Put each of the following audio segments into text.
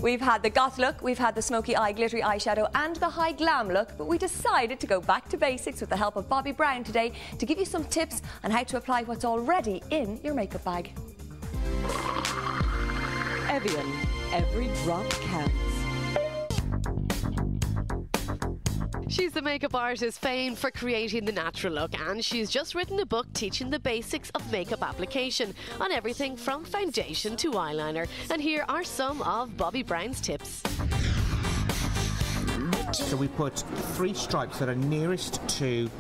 We've had the goth look, we've had the smoky eye, glittery eyeshadow and the high glam look, but we decided to go back to basics with the help of Bobbi Brown today to give you some tips on how to apply what's already in your makeup bag. Evian, every drop counts. She's the makeup artist famed for creating the natural look, and she's just written a book teaching the basics of makeup application on everything from foundation to eyeliner. And here are some of Bobbi Brown's tips. So we put 3 stripes that are nearest to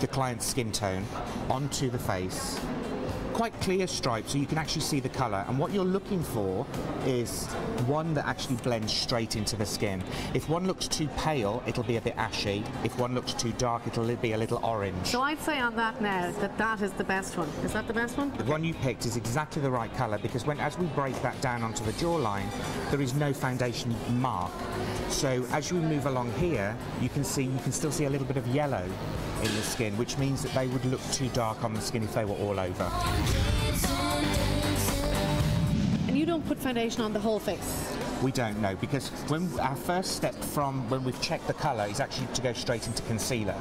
the client's skin tone onto the face. Quite clear stripes so you can actually see the colour, and what you're looking for is one that actually blends straight into the skin. If one looks too pale, it'll be a bit ashy. If one looks too dark, it'll be a little orange. So I'd say on that now that is the best one. Is that the best one? The one you picked is exactly the right colour, because as we break that down onto the jawline, there is no foundation mark. So as you move along here, you can still see a little bit of yellow in the skin, which means that they would look too dark on the skin if they were all over. And you don't put foundation on the whole face? We don't know, because our first step from when we've checked the colour is actually to go straight into concealer,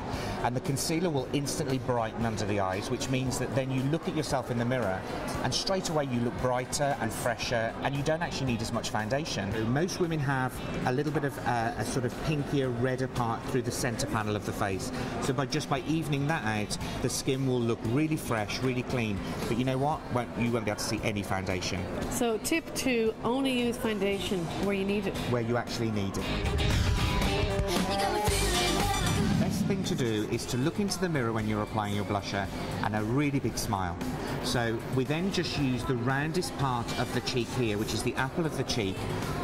and the concealer will instantly brighten under the eyes, which means that then you look at yourself in the mirror and straight away you look brighter and fresher, and you don't actually need as much foundation. Most women have a little bit of a sort of pinkier, redder part through the centre panel of the face, so just by evening that out, the skin will look really fresh, really clean. But you know what? You won't be able to see any foundation. So tip 2, only use foundation where you need it. Where you actually need it. Best thing to do is to look into the mirror when you're applying your blusher and a really big smile. So we then just use the roundest part of the cheek here, which is the apple of the cheek.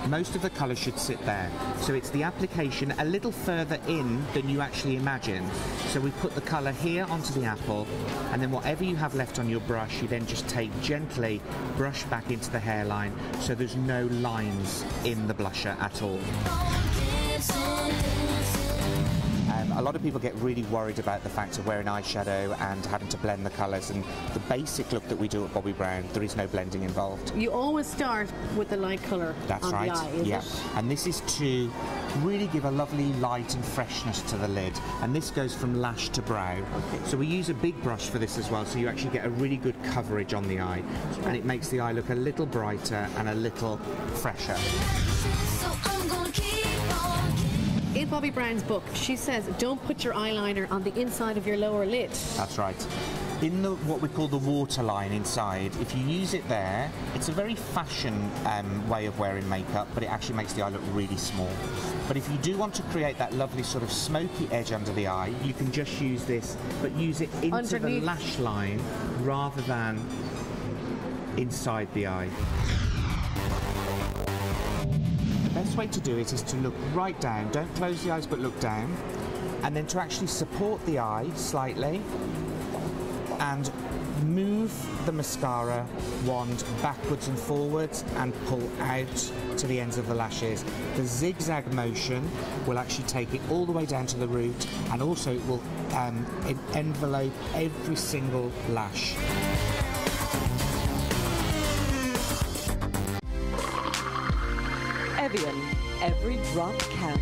Most of the colour should sit there. So it's the application a little further in than you actually imagine. So we put the colour here onto the apple, and then whatever you have left on your brush, you then just gently brush back into the hairline, so there's no lines in the blusher at all. A lot of people get really worried about the fact of wearing eyeshadow and having to blend the colours, and the basic look that we do at Bobbi Brown, there is no blending involved. You always start with the light colour on the eye, is it? And this is to really give a lovely light and freshness to the lid, and this goes from lash to brow. Okay. So we use a big brush for this as well, so you actually get a really good coverage on the eye, and it makes the eye look a little brighter and a little fresher. In Bobbi Brown's book, she says don't put your eyeliner on the inside of your lower lid. That's right. In what we call the waterline inside, if you use it there, it's a very fashion way of wearing makeup, but it actually makes the eye look really small. But if you do want to create that lovely sort of smoky edge under the eye, you can just use this, but use it into underneath the lash line rather than inside the eye. The best way to do it is to look right down. Don't close the eyes, but look down, and then to actually support the eye slightly and move the mascara wand backwards and forwards and pull out to the ends of the lashes. The zigzag motion will actually take it all the way down to the root, and also it will envelope every single lash. Evian, every drop counts.